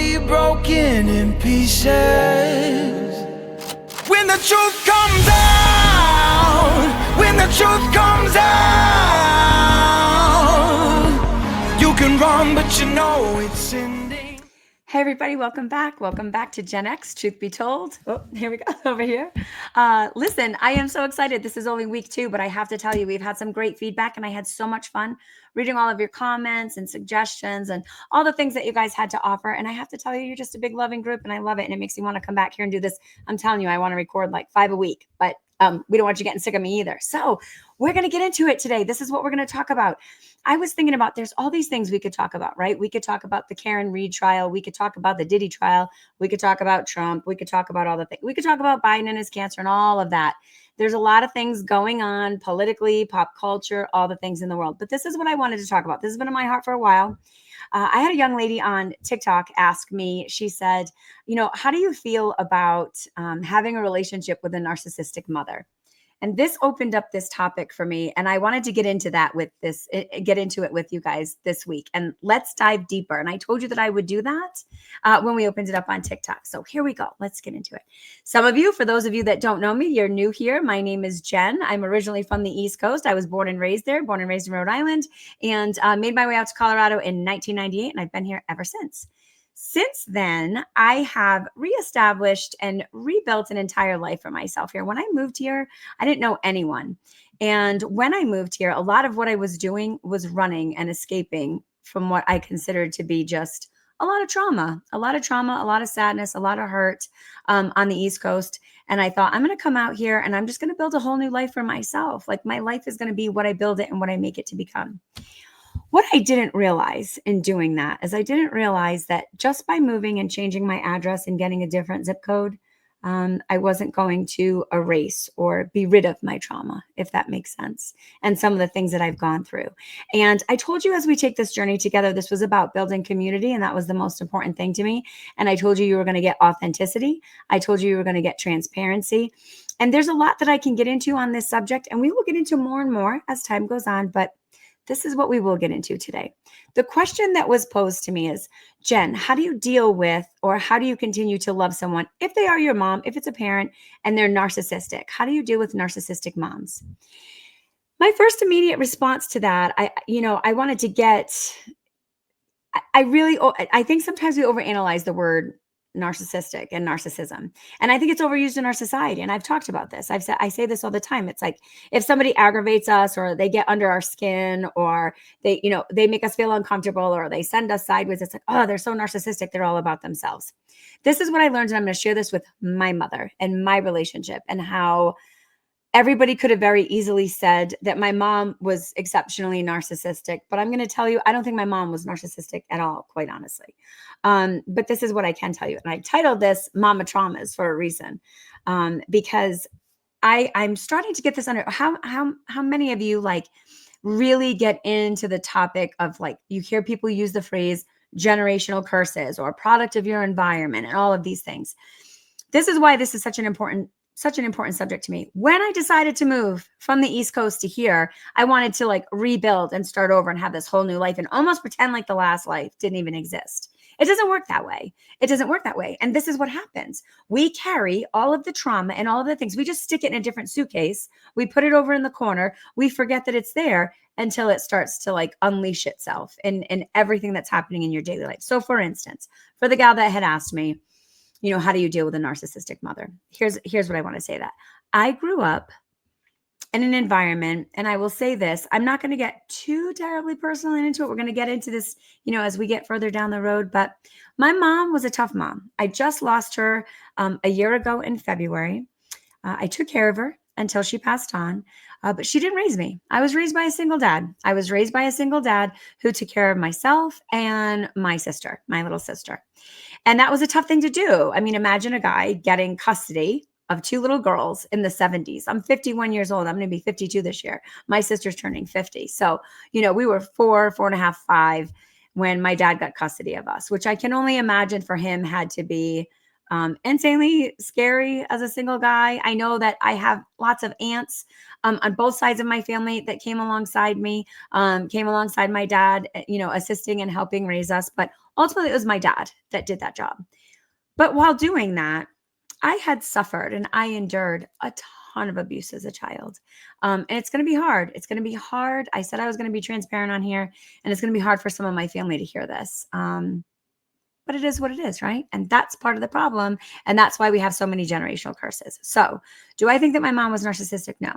be broken in pieces. When the truth comes out, when the truth comes out, you can run, but you know it's ending. Hey everybody, welcome back. Welcome back to JennX, Truth Be Told. Oh, here we go, over here. Listen, I am so excited. This is only week 2, but I have to tell you, we've had some great feedback and I had so much fun reading all of your comments and suggestions and all the things that you guys had to offer. And I have to tell you, you're just a big loving group and I love it. And it makes me want to come back here and do this. I'm telling you, I want to record like 5 a week, but we don't want you getting sick of me either. So we're going to get into it today. This is what we're going to talk about. I was thinking about there's all these things we could talk about, right? We could talk about the Karen Reed trial. We could talk about the Diddy trial. We could talk about Trump. We could talk about all the things. We could talk about Biden and his cancer and all of that. There's a lot of things going on politically, pop culture, all the things in the world. But this is what I wanted to talk about. This has been in my heart for a while. I had a young lady on TikTok ask me, she said, how do you feel about having a relationship with a narcissistic mother? And this opened up this topic for me. And I wanted to get into it with you guys this week. And let's dive deeper. And I told you that I would do that when we opened it up on TikTok. So here we go. Let's get into it. Some of you, for those of you that don't know me, you're new here. My name is Jen. I'm originally from the East Coast. I was born and raised there, born and raised in Rhode Island, and made my way out to Colorado in 1998. And I've been here ever since. Since then, I have reestablished and rebuilt an entire life for myself here. When I moved here, I didn't know anyone. And when I moved here, a lot of what I was doing was running and escaping from what I considered to be just a lot of trauma, a lot of sadness, a lot of hurt on the East Coast. And I thought, I'm going to come out here and I'm just going to build a whole new life for myself. Like my life is going to be what I build it and what I make it to become. What I didn't realize in doing that is I didn't realize that just by moving and changing my address and getting a different zip code, I wasn't going to erase or be rid of my trauma, if that makes sense, and some of the things that I've gone through. And I told you as we take this journey together, this was about building community, and that was the most important thing to me. And I told you were going to get authenticity. I told you were going to get transparency. And there's a lot that I can get into on this subject, and we will get into more and more as time goes on, but this is what we will get into today. The question that was posed to me is, Jen, how do you deal with or how do you continue to love someone if they are your mom, if it's a parent and they're narcissistic? How do you deal with narcissistic moms? My first immediate response to that, I wanted to get, I think sometimes we overanalyze the word narcissistic and narcissism. And I think it's overused in our society. And I've talked about this. I say this all the time. It's like if somebody aggravates us or they get under our skin or they make us feel uncomfortable or they send us sideways, it's like, oh, they're so narcissistic. They're all about themselves. This is what I learned. And I'm going to share this with my mother and my relationship and how everybody could have very easily said that my mom was exceptionally narcissistic, but I'm going to tell you, I don't think my mom was narcissistic at all, quite honestly. But this is what I can tell you. And I titled this Mama Traumas for a reason, because I'm starting to get this under how many of you like really get into the topic of like, you hear people use the phrase generational curses or product of your environment and all of these things. This is why this is such an important subject to me. When I decided to move from the East Coast to here, I wanted to like rebuild and start over and have this whole new life and almost pretend like the last life didn't even exist. It doesn't work that way. It doesn't work that way. And this is what happens. We carry all of the trauma and all of the things. We just stick it in a different suitcase. We put it over in the corner. We forget that it's there until it starts to like unleash itself in everything that's happening in your daily life. So for instance, for the gal that had asked me, how do you deal with a narcissistic mother? Here's what I want to say that. I grew up in an environment, and I will say this, I'm not going to get too terribly personal into it. We're going to get into this, as we get further down the road, but my mom was a tough mom. I just lost her a year ago in February. I took care of her until she passed on, but she didn't raise me. I was raised by a single dad. I was raised by a single dad who took care of myself and my sister, my little sister. And that was a tough thing to do. I mean, imagine a guy getting custody of 2 little girls in the 70s. I'm 51 years old. I'm going to be 52 this year. My sister's turning 50. So, we were 4.5, 5 when my dad got custody of us, which I can only imagine for him had to be insanely scary as a single guy. I know that I have lots of aunts on both sides of my family that came alongside me, came alongside my dad, assisting and helping raise us. But Ultimately, it was my dad that did that job. But while doing that, I had suffered and I endured a ton of abuse as a child. And it's going to be hard. It's going to be hard. I said I was going to be transparent on here, and it's going to be hard for some of my family to hear this. But it is what it is, right? And that's part of the problem. And that's why we have so many generational curses. So, do I think that my mom was narcissistic? No.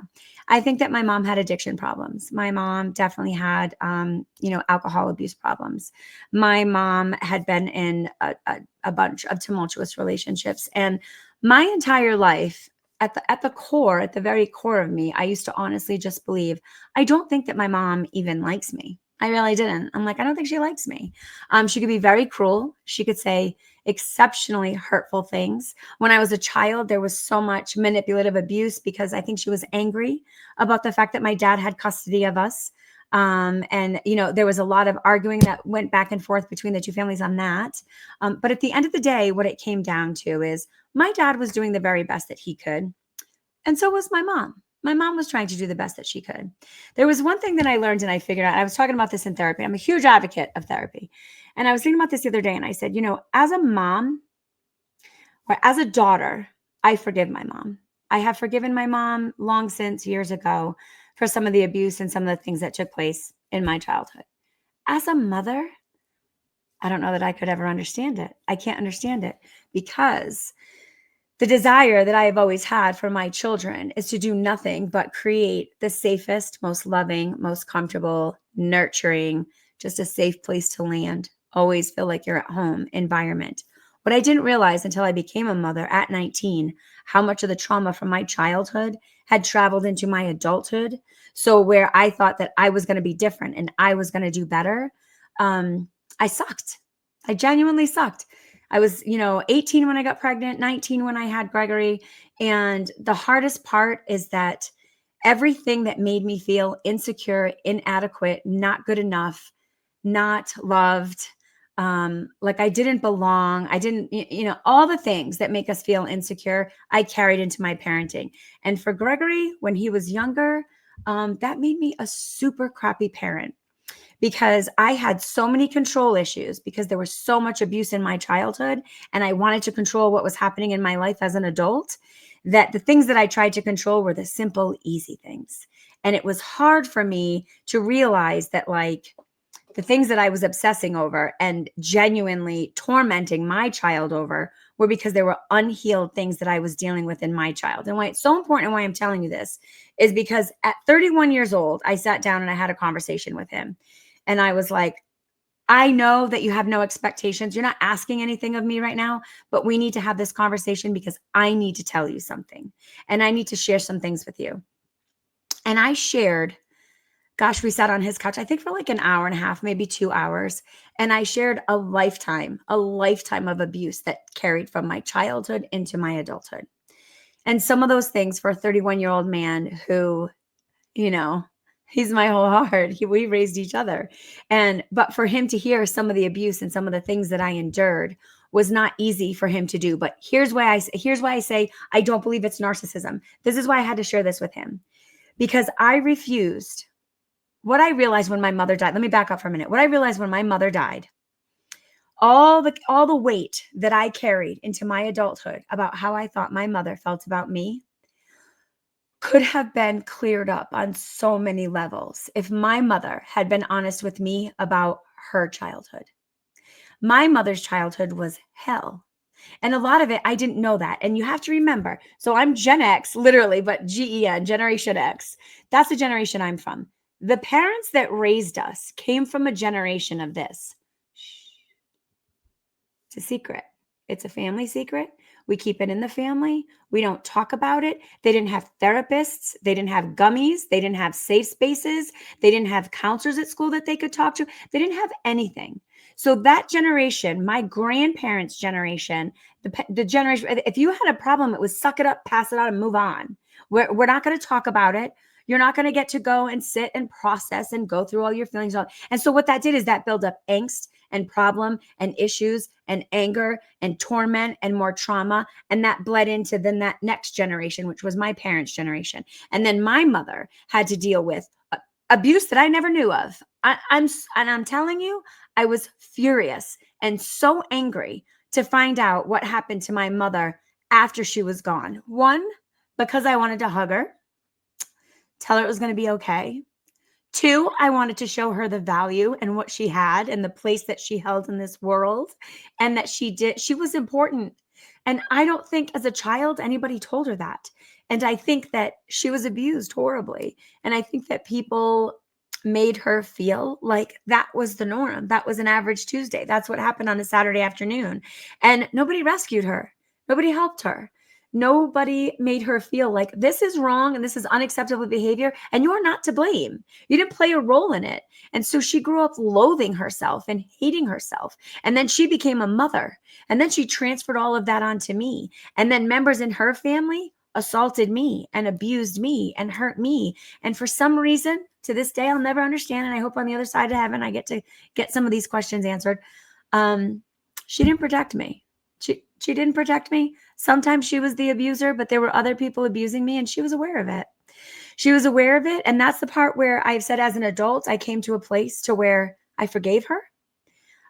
I think that my mom had addiction problems. My mom definitely had, alcohol abuse problems. My mom had been in a bunch of tumultuous relationships. And my entire life, at the core, at the very core of me, I used to honestly just believe, I don't think that my mom even likes me. I really didn't. I'm like, I don't think she likes me. She could be very cruel. She could say exceptionally hurtful things. When I was a child, there was so much manipulative abuse because I think she was angry about the fact that my dad had custody of us. There was a lot of arguing that went back and forth between the two families on that. But at the end of the day, what it came down to is my dad was doing the very best that he could. And so was my mom. My mom was trying to do the best that she could. There was one thing that I learned and I figured out. I was talking about this in therapy. I'm a huge advocate of therapy. And I was thinking about this the other day and I said, as a mom or as a daughter, I forgive my mom. I have forgiven my mom long since years ago for some of the abuse and some of the things that took place in my childhood. As a mother, I don't know that I could ever understand it. I can't understand it because the desire that I have always had for my children is to do nothing but create the safest, most loving, most comfortable, nurturing, just a safe place to land. Always feel like you're at home environment. What I didn't realize until I became a mother at 19, how much of the trauma from my childhood had traveled into my adulthood. So where I thought that I was going to be different and I was going to do better, I sucked. I genuinely sucked. I was, 18 when I got pregnant, 19 when I had Gregory. And the hardest part is that everything that made me feel insecure, inadequate, not good enough, not loved, like I didn't belong, I didn't, all the things that make us feel insecure, I carried into my parenting. And for Gregory, when he was younger, that made me a super crappy parent because I had so many control issues because there was so much abuse in my childhood and I wanted to control what was happening in my life as an adult, that the things that I tried to control were the simple, easy things. And it was hard for me to realize that, like, the things that I was obsessing over and genuinely tormenting my child over were because there were unhealed things that I was dealing with in my child. And why it's so important and why I'm telling you this is because at 31 years old, I sat down and I had a conversation with him. And I was like, I know that you have no expectations. You're not asking anything of me right now, but we need to have this conversation because I need to tell you something and I need to share some things with you. And I shared, gosh, we sat on his couch, I think for like an hour and a half, maybe 2 hours. And I shared a lifetime of abuse that carried from my childhood into my adulthood. And some of those things for a 31-year-old man who, you know, he's my whole heart. We raised each other. But for him to hear some of the abuse and some of the things that I endured was not easy for him to do. But here's why I say I don't believe it's narcissism. This is why I had to share this with him, because I refused. What I realized when my mother died, let me back up for a minute. What I realized when my mother died, all the weight that I carried into my adulthood about how I thought my mother felt about me could have been cleared up on so many levels if my mother had been honest with me about her childhood. My mother's childhood was hell. And a lot of it, I didn't know that. And you have to remember, so I'm Gen X, literally, but GEN, Generation X. That's the generation I'm from. The parents that raised us came from a generation of this. Shh. It's a secret. It's a family secret. We keep it in the family. We don't talk about it. They didn't have therapists. They didn't have gummies. They didn't have safe spaces. They didn't have counselors at school that they could talk to. They didn't have anything. So that generation, my grandparents' generation, the generation, if you had a problem, it was suck it up, pass it on, and move on. We're not going to talk about it. You're not going to get to go and sit and process and go through all your feelings. And so what that did is that build up angst and problem and issues and anger and torment and more trauma. And that bled into then that next generation, which was my parents' generation. And then my mother had to deal with abuse that I never knew of. I'm telling you, I was furious and so angry to find out what happened to my mother after she was gone. One, because I wanted to hug her, tell her it was going to be okay. Two, I wanted to show her the value and what she had and the place that she held in this world, and that she was important. And I don't think as a child anybody told her that. And I think that she was abused horribly. And I think that people made her feel like that was the norm. That was an average Tuesday. That's what happened on a Saturday afternoon. And nobody rescued her. Nobody helped her. Nobody made her feel like this is wrong and this is unacceptable behavior and you're not to blame. You didn't play a role in it. And so she grew up loathing herself and hating herself. And then she became a mother. And then she transferred all of that onto me. And then members in her family assaulted me and abused me and hurt me. And for some reason, to this day, I'll never understand. And I hope on the other side of heaven, I get to get some of these questions answered. She didn't protect me. She didn't protect me. Sometimes she was the abuser, but there were other people abusing me and she was aware of it. She was aware of it. And that's the part where I've said as an adult, I came to a place to where I forgave her.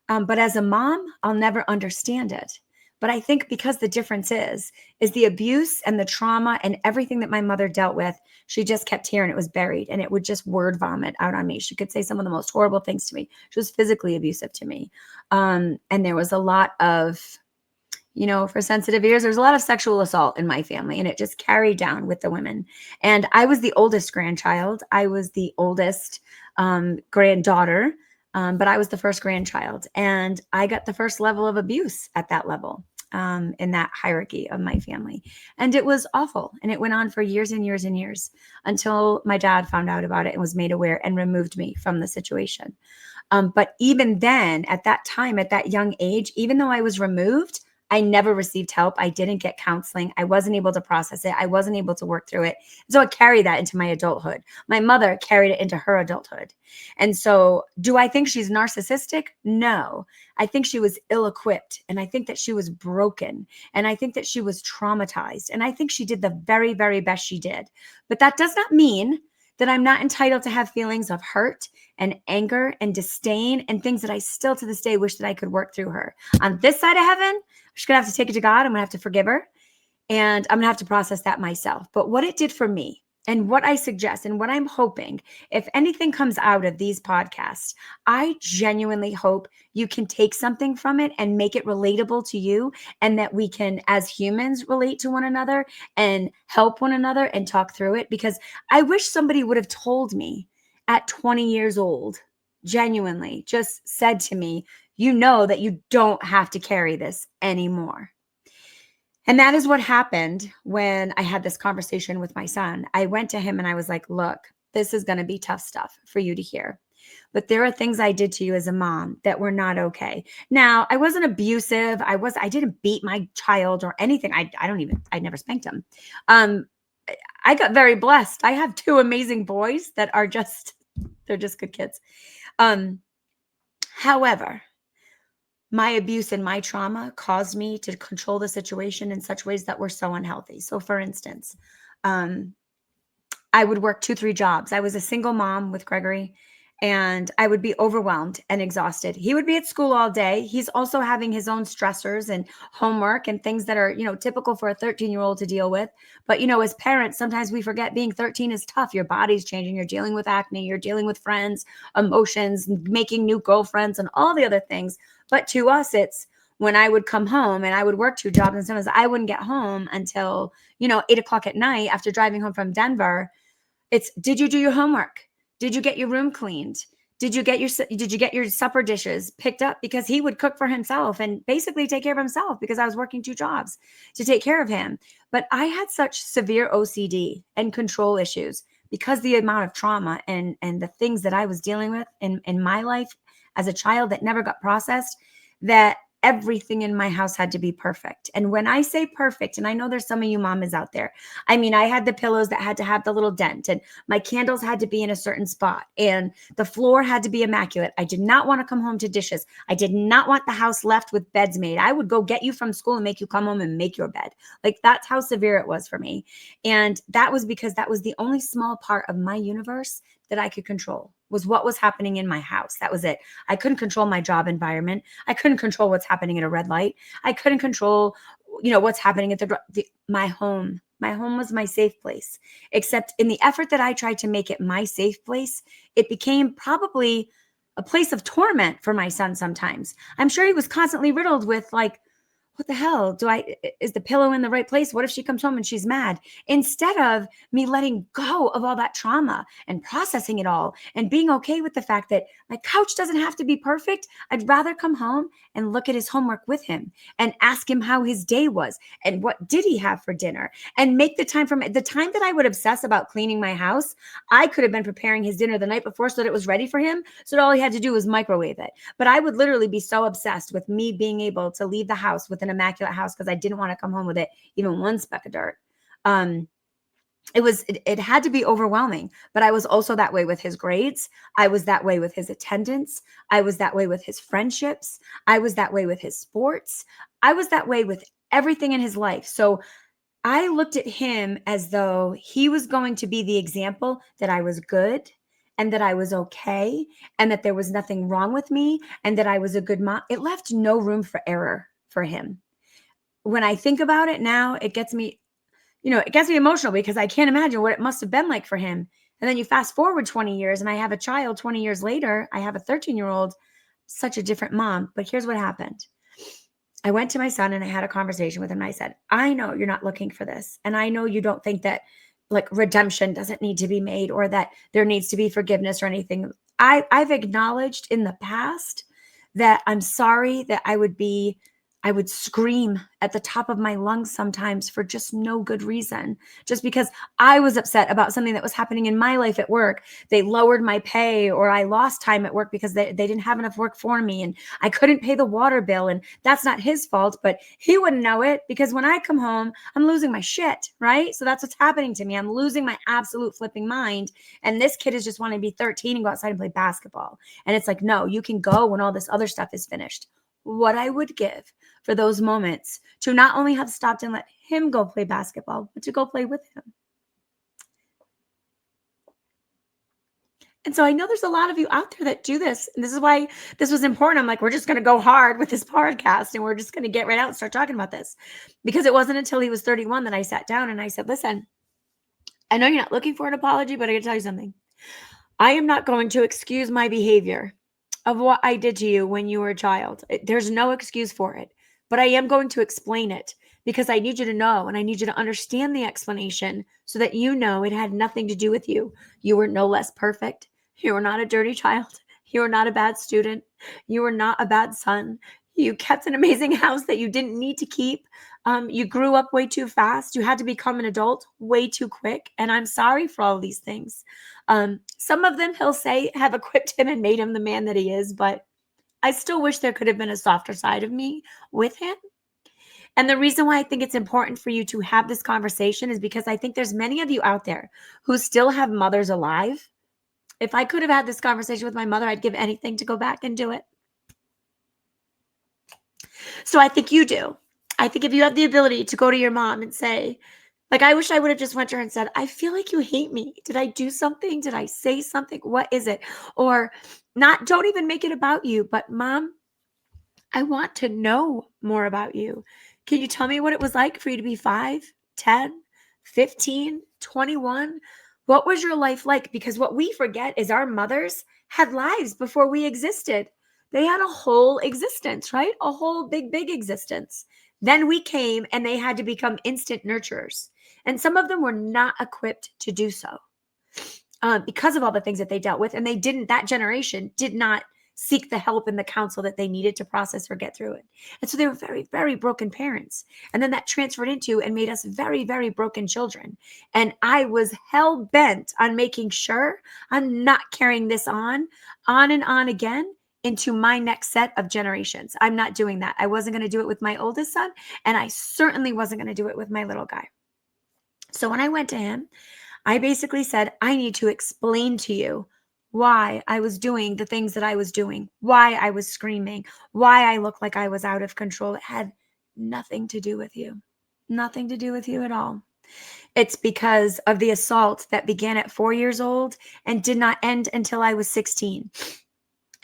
But as a mom, I'll never understand it. But I think because the difference is the abuse and the trauma and everything that my mother dealt with, she just kept here and it was buried and it would just word vomit out on me. She could say some of the most horrible things to me. She was physically abusive to me. And there was a lot of, for sensitive ears, there's a lot of sexual assault in my family and it just carried down with the women. And I was the oldest grandchild. I was the oldest granddaughter, but I was the first grandchild. And I got the first level of abuse at that level in that hierarchy of my family. And it was awful. And it went on for years and years and years until my dad found out about it and was made aware and removed me from the situation. But even then, at that time, at that young age, even though I was removed, I never received help. I didn't get counseling. I wasn't able to process it. I wasn't able to work through it. So I carried that into my adulthood. My mother carried it into her adulthood. And so do I think she's narcissistic? No. I think she was ill-equipped. And I think that she was broken. And I think that she was traumatized. And I think she did the very, very best she did. But that does not mean that I'm not entitled to have feelings of hurt and anger and disdain and things that I still to this day wish that I could work through her. On this side of heaven, I'm just going to have to take it to God. I'm going to have to forgive her. And I'm going to have to process that myself. But what it did for me and what I suggest and what I'm hoping, if anything comes out of these podcasts, I genuinely hope you can take something from it and make it relatable to you, and that we can, as humans, relate to one another and help one another and talk through it. Because I wish somebody would have told me at 20 years old, genuinely just said to me, you know that you don't have to carry this anymore. And that is what happened when I had this conversation with my son. I went to him and I was like, look, this is going to be tough stuff for you to hear. But there are things I did to you as a mom that were not okay. Now, I wasn't abusive. I didn't beat my child or anything. I never spanked him. I got very blessed. I have two amazing boys that are they're just good kids. However, my abuse and my trauma caused me to control the situation in such ways that were so unhealthy. So for instance, I would work 2-3 jobs. I was a single mom with Gregory, and I would be overwhelmed and exhausted. He would be at school all day. He's also having his own stressors and homework and things that are, typical for a 13-year-old to deal with. But, as parents, sometimes we forget being 13 is tough. Your body's changing. You're dealing with acne. You're dealing with friends, emotions, making new girlfriends, and all the other things. But to us, it's when I would come home and I would work 2 jobs, and sometimes I wouldn't get home until, 8:00 at night after driving home from Denver. It's, did you do your homework? Did you get your room cleaned? Did you get your supper dishes picked up? Because he would cook for himself and basically take care of himself, because I was working 2 jobs to take care of him. But I had such severe OCD and control issues because the amount of trauma and the things that I was dealing with in my life as a child that never got processed, that everything in my house had to be perfect. And when I say perfect, and I know there's some of you mamas out there, I mean, I had the pillows that had to have the little dent, and my candles had to be in a certain spot, and the floor had to be immaculate. I did not want to come home to dishes. I did not want the house left with beds made. I would go get you from school and make you come home and make your bed. Like, that's how severe it was for me. And that was because that was the only small part of my universe that I could control was what was happening in my house. That was it. I couldn't control my job environment. I couldn't control what's happening at a red light. I couldn't control, what's happening at my home. My home was my safe place. Except in the effort that I tried to make it my safe place, it became probably a place of torment for my son sometimes. I'm sure he was constantly riddled with like, what the hell is the pillow in the right place? What if she comes home and she's mad? Instead of me letting go of all that trauma and processing it all and being okay with the fact that my couch doesn't have to be perfect, I'd rather come home and look at his homework with him and ask him how his day was and what did he have for dinner, and make the time the time that I would obsess about cleaning my house. I could have been preparing his dinner the night before so that it was ready for him, so that all he had to do was microwave it. But I would literally be so obsessed with me being able to leave the house with an immaculate house because I didn't want to come home with it, even one speck of dirt. It had to be overwhelming, but I was also that way with his grades. I was that way with his attendance. I was that way with his friendships. I was that way with his sports. I was that way with everything in his life. So I looked at him as though he was going to be the example that I was good and that I was okay and that there was nothing wrong with me and that I was a good mom. It left no room for error for him. When I think about it now, it gets me emotional because I can't imagine what it must have been like for him. And then you fast forward 20 years and I have a child 20 years later. I have a 13-year-old, such a different mom. But here's what happened. I went to my son and I had a conversation with him. And I said, I know you're not looking for this. And I know you don't think that like redemption doesn't need to be made or that there needs to be forgiveness or anything. I've acknowledged in the past that I'm sorry that I would scream at the top of my lungs sometimes for just no good reason, just because I was upset about something that was happening in my life at work. They lowered my pay or I lost time at work because they didn't have enough work for me and I couldn't pay the water bill. And that's not his fault, but he wouldn't know it because when I come home, I'm losing my shit, right? So that's what's happening to me. I'm losing my absolute flipping mind. And this kid is just wanting to be 13 and go outside and play basketball. And it's like, no, you can go when all this other stuff is finished. What I would give for those moments to not only have stopped and let him go play basketball, but to go play with him. And so I know there's a lot of you out there that do this. And this is why this was important. I'm like, we're just going to go hard with this podcast and we're just going to get right out and start talking about this. Because it wasn't until he was 31 that I sat down and I said, listen, I know you're not looking for an apology, but I got to tell you something. I am not going to excuse my behavior of what I did to you when you were a child. There's no excuse for it, but I am going to explain it because I need you to know and I need you to understand the explanation so that you know it had nothing to do with you. You were no less perfect. You were not a dirty child. You were not a bad student. You were not a bad son. You kept an amazing house that you didn't need to keep. You grew up way too fast. You had to become an adult way too quick. And I'm sorry for all these things. Some of them, he'll say, have equipped him and made him the man that he is. But I still wish there could have been a softer side of me with him. And the reason why I think it's important for you to have this conversation is because I think there's many of you out there who still have mothers alive. If I could have had this conversation with my mother, I'd give anything to go back and do it. So I think you do. I think if you have the ability to go to your mom and say, like, I wish I would have just went to her and said, I feel like you hate me. Did I do something? Did I say something? What is it? Or don't even make it about you, but Mom, I want to know more about you. Can you tell me what it was like for you to be 5, 10, 15, 21? What was your life like? Because what we forget is our mothers had lives before we existed. They had a whole existence, right? A whole big, big existence. Then we came and they had to become instant nurturers. And some of them were not equipped to do so because of all the things that they dealt with. And that generation did not seek the help and the counsel that they needed to process or get through it. And so they were very, very broken parents. And then that transferred into and made us very, very broken children. And I was hell bent on making sure I'm not carrying this on and on again into my next set of generations. I'm not doing that. I wasn't going to do it with my oldest son, and I certainly wasn't going to do it with my little guy. So when I went to him, I basically said, I need to explain to you why I was doing the things that I was doing, why I was screaming, why I looked like I was out of control. It had nothing to do with you. Nothing to do with you at all. It's because of the assault that began at 4 years old and did not end until I was 16.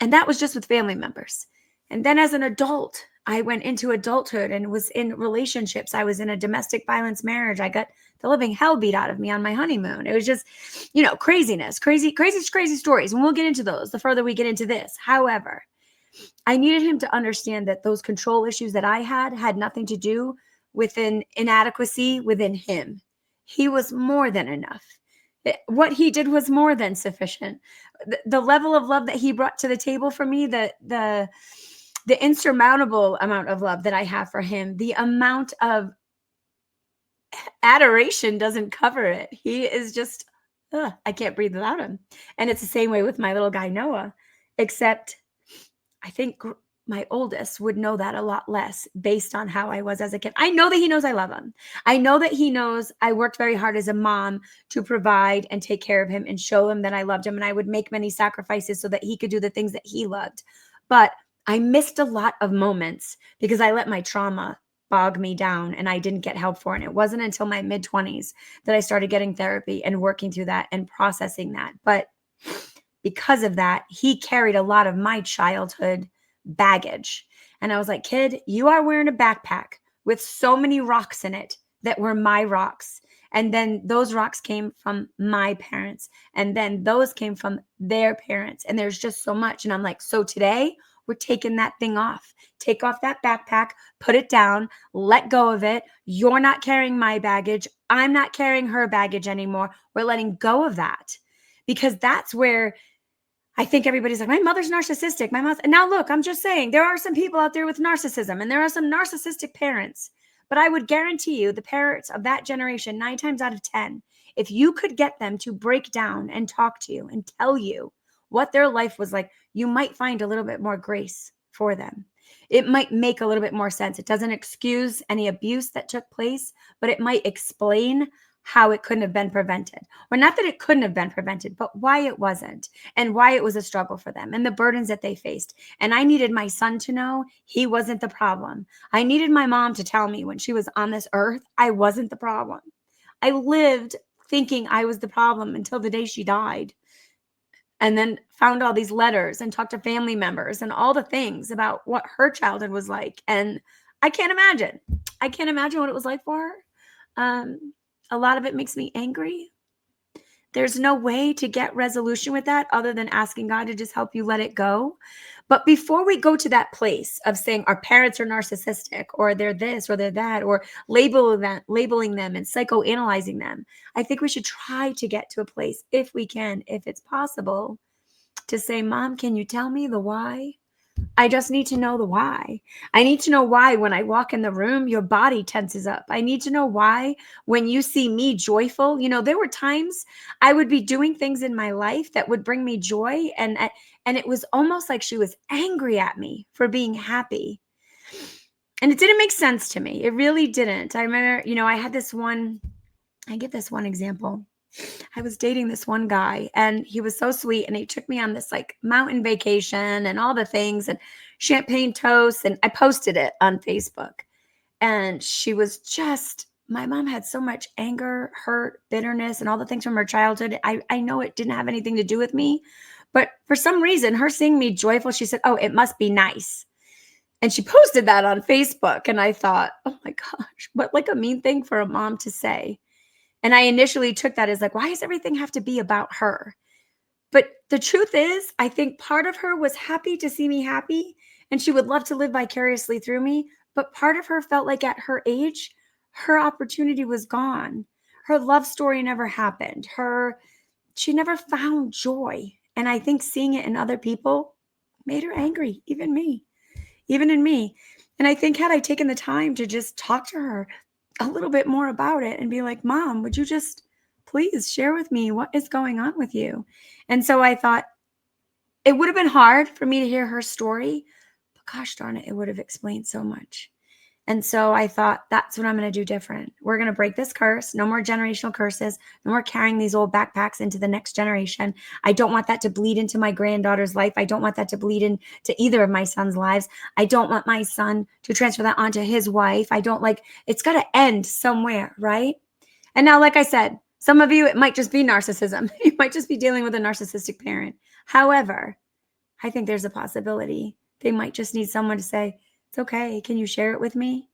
And that was just with family members. And then as an adult, I went into adulthood and was in relationships. I was in a domestic violence marriage. I got the living hell beat out of me on my honeymoon. It was just, craziness, crazy stories. And we'll get into those the further we get into this. However, I needed him to understand that those control issues that I had nothing to do with an inadequacy within him. He was more than enough. What he did was more than sufficient. The level of love that he brought to the table for me, the insurmountable amount of love that I have for him, the amount of adoration doesn't cover it. He is just, I can't breathe without him. And it's the same way with my little guy, Noah, except I think my oldest would know that a lot less based on how I was as a kid. I know that he knows I love him. I know that he knows I worked very hard as a mom to provide and take care of him and show him that I loved him. And I would make many sacrifices so that he could do the things that he loved. But I missed a lot of moments because I let my trauma bog me down and I didn't get help for it. And it wasn't until my mid-20s that I started getting therapy and working through that and processing that. But because of that, he carried a lot of my childhood baggage. And I was like, kid, you are wearing a backpack with so many rocks in it that were my rocks. And then those rocks came from my parents. And then those came from their parents. And there's just so much. And I'm like, so today we're taking that thing off. Take off that backpack, put it down, let go of it. You're not carrying my baggage. I'm not carrying her baggage anymore. We're letting go of that because that's where I think everybody's like, my mother's narcissistic. My mother. And now look, I'm just saying there are some people out there with narcissism and there are some narcissistic parents. But I would guarantee you the parents of that generation, 9 times out of 10, if you could get them to break down and talk to you and tell you what their life was like, you might find a little bit more grace for them. It might make a little bit more sense. It doesn't excuse any abuse that took place, but it might explain how it couldn't have been prevented. Or not that it couldn't have been prevented, but why it wasn't and why it was a struggle for them and the burdens that they faced. And I needed my son to know he wasn't the problem. I needed my mom to tell me when she was on this earth, I wasn't the problem. I lived thinking I was the problem until the day she died. And then found all these letters and talked to family members and all the things about what her childhood was like. And I can't imagine. I can't imagine what it was like for her. A lot of it makes me angry. There's no way to get resolution with that other than asking God to just help you let it go. But before we go to that place of saying our parents are narcissistic or they're this or they're that or labeling them and psychoanalyzing them, I think we should try to get to a place, if we can, if it's possible, to say, Mom, can you tell me the why? I just need to know the why. I need to know why when I walk in the room, your body tenses up. I need to know why when you see me joyful. There were times I would be doing things in my life that would bring me joy. And it was almost like she was angry at me for being happy. And it didn't make sense to me. It really didn't. I remember, I give this one example. I was dating this one guy and he was so sweet and he took me on this like mountain vacation and all the things and champagne toast. And I posted it on Facebook and she was just, my mom had so much anger, hurt, bitterness, and all the things from her childhood. I know it didn't have anything to do with me, but for some reason, her seeing me joyful, she said, oh, it must be nice. And she posted that on Facebook. And I thought, oh my gosh, what like a mean thing for a mom to say. And I initially took that as like, why does everything have to be about her? But the truth is, I think part of her was happy to see me happy and she would love to live vicariously through me. But part of her felt like at her age, her opportunity was gone. Her love story never happened. She never found joy. And I think seeing it in other people made her angry, even in me. And I think had I taken the time to just talk to her a little bit more about it and be like, Mom, would you just please share with me what is going on with you? And so I thought it would have been hard for me to hear her story, but gosh darn it, it would have explained so much. And so I thought that's what I'm going to do different. We're going to break this curse. No more generational curses. No more carrying these old backpacks into the next generation. I don't want that to bleed into my granddaughter's life. I don't want that to bleed into either of my son's lives. I don't want my son to transfer that onto his wife. It's got to end somewhere, right? And now, like I said, some of you, it might just be narcissism. You might just be dealing with a narcissistic parent. However, I think there's a possibility they might just need someone to say, it's okay. Can you share it with me?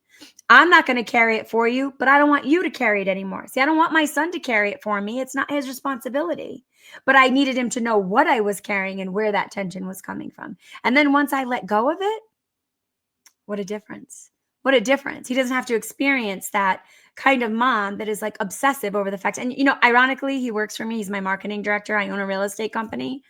I'm not going to carry it for you, but I don't want you to carry it anymore. See, I don't want my son to carry it for me. It's not his responsibility. But I needed him to know what I was carrying and where that tension was coming from. And then once I let go of it, what a difference. What a difference. He doesn't have to experience that kind of mom that is like obsessive over the facts. And, ironically, he works for me. He's my marketing director. I own a real estate company.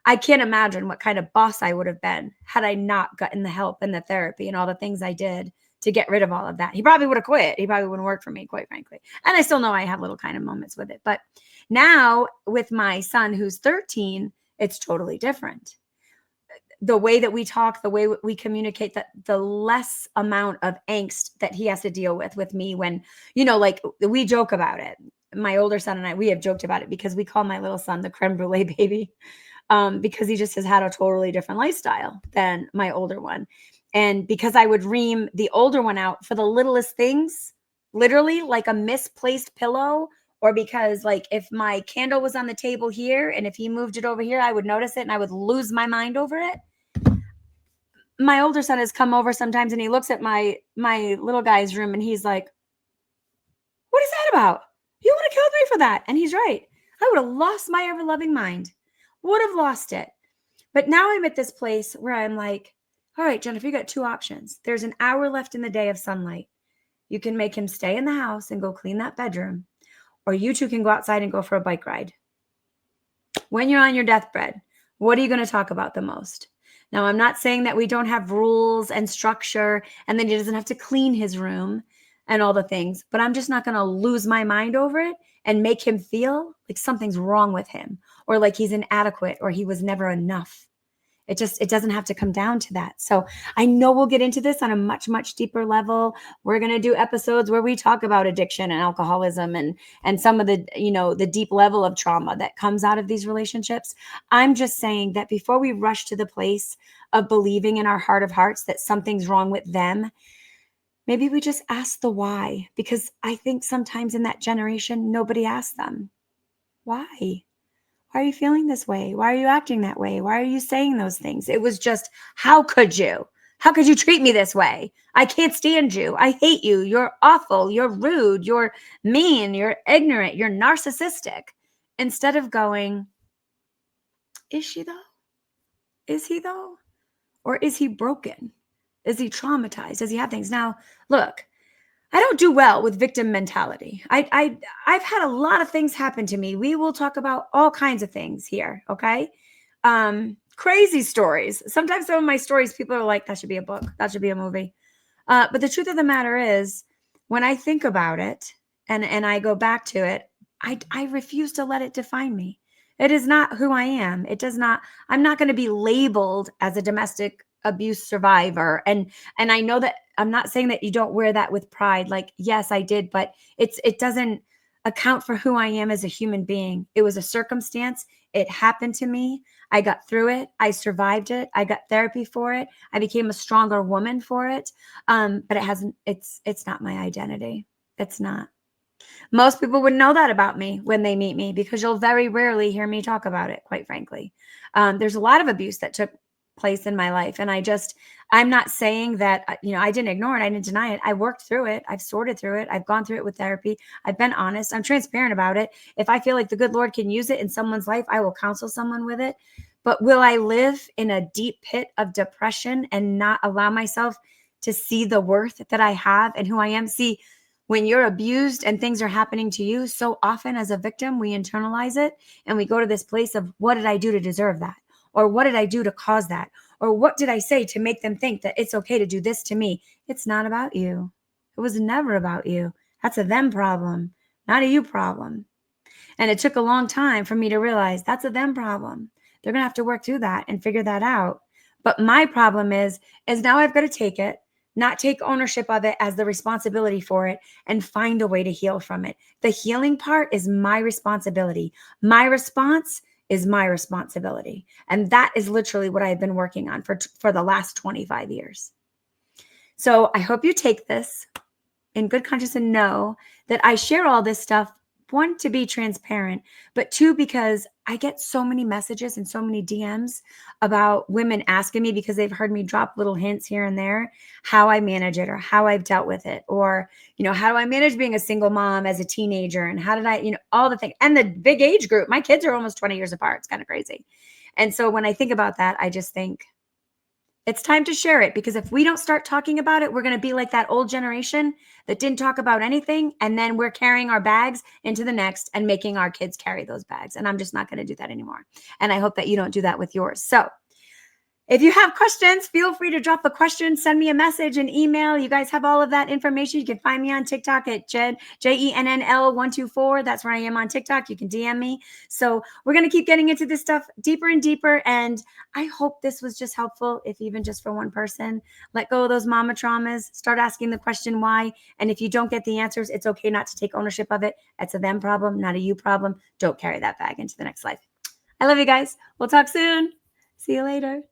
I can't imagine what kind of boss I would have been had I not gotten the help and the therapy and all the things I did to get rid of all of that. He probably would have quit. He probably wouldn't work for me, quite frankly. And I still know I have little kind of moments with it. But now with my son who's 13, it's totally different. The way that we talk, the way we communicate, that the less amount of angst that he has to deal with me when, like we joke about it. My older son and I, we have joked about it because we call my little son the creme brulee baby. Because he just has had a totally different lifestyle than my older one. And because I would ream the older one out for the littlest things, literally like a misplaced pillow, or because like if my candle was on the table here and if he moved it over here, I would notice it and I would lose my mind over it. My older son has come over sometimes and he looks at my little guy's room and he's like, what is that about? You would have killed me for that. And he's right. I would have lost my ever-loving mind. Would have lost it. But now I'm at this place where I'm like, all right, Jennifer, you got two options. There's an hour left in the day of sunlight. You can make him stay in the house and go clean that bedroom, or you two can go outside and go for a bike ride. When you're on your deathbed, what are you going to talk about the most? Now, I'm not saying that we don't have rules and structure and then he doesn't have to clean his room and all the things, but I'm just not going to lose my mind over it and make him feel like something's wrong with him or like he's inadequate or he was never enough. It doesn't have to come down to that. So I know we'll get into this on a much, much deeper level. We're going to do episodes where we talk about addiction and alcoholism and some of the, the deep level of trauma that comes out of these relationships. I'm just saying that before we rush to the place of believing in our heart of hearts that something's wrong with them, maybe we just ask the why, because I think sometimes in that generation, nobody asked them, why? Why are you feeling this way? Why are you acting that way? Why are you saying those things? It was just, how could you? How could you treat me this way? I can't stand you. I hate you. You're awful. You're rude. You're mean. You're ignorant. You're narcissistic. Instead of going, is she though? Is he though? Or is he broken? Is he traumatized? Does he have things? Now, look, I don't do well with victim mentality. I've had a lot of things happen to me. We will talk about all kinds of things here, okay? Crazy stories. Sometimes some of my stories, people are like, that should be a book. That should be a movie. But the truth of the matter is, when I think about it and I go back to it, I refuse to let it define me. It is not who I am. It does not, I'm not going to be labeled as a domestic abuse survivor. And I know that I'm not saying that you don't wear that with pride. Like, yes, I did, but it doesn't account for who I am as a human being. It was a circumstance. It happened to me. I got through it. I survived it. I got therapy for it. I became a stronger woman for it. But it's not my identity. It's not. Most people wouldn't know that about me when they meet me because you'll very rarely hear me talk about it, quite frankly. There's a lot of abuse that took place in my life. And I'm not saying that, I didn't ignore it. I didn't deny it. I worked through it. I've sorted through it. I've gone through it with therapy. I've been honest. I'm transparent about it. If I feel like the good Lord can use it in someone's life, I will counsel someone with it. But will I live in a deep pit of depression and not allow myself to see the worth that I have and who I am? See, when you're abused and things are happening to you, so often as a victim, we internalize it and we go to this place of, what did I do to deserve that? Or what did I do to cause that? Or what did I say to make them think that it's okay to do this to me? It's not about you. It was never about you. That's a them problem, not a you problem. And it took a long time for me to realize that's a them problem. They're going to have to work through that and figure that out. But my problem is now I've got to take it, not take ownership of it as the responsibility for it, and find a way to heal from it. The healing part is my responsibility. My response is my responsibility. And that is literally what I've been working on for the last 25 years. So I hope you take this in good conscience and know that I share all this stuff, one, to be transparent, but two, because I get so many messages and so many DMs about women asking me because they've heard me drop little hints here and there, how I manage it or how I've dealt with it, or, how do I manage being a single mom as a teenager? And how did I, all the things, and the big age group. My kids are almost 20 years apart. It's kind of crazy. And so when I think about that, I just think, it's time to share it, because if we don't start talking about it, we're going to be like that old generation that didn't talk about anything. And then we're carrying our bags into the next and making our kids carry those bags. And I'm just not going to do that anymore. And I hope that you don't do that with yours. So if you have questions, feel free to drop a question, send me a message, an email. You guys have all of that information. You can find me on TikTok at JENNL124. That's where I am on TikTok. You can DM me. So we're going to keep getting into this stuff deeper and deeper. And I hope this was just helpful, if even just for one person. Let go of those mama traumas. Start asking the question why. And if you don't get the answers, it's okay not to take ownership of it. It's a them problem, not a you problem. Don't carry that bag into the next life. I love you guys. We'll talk soon. See you later.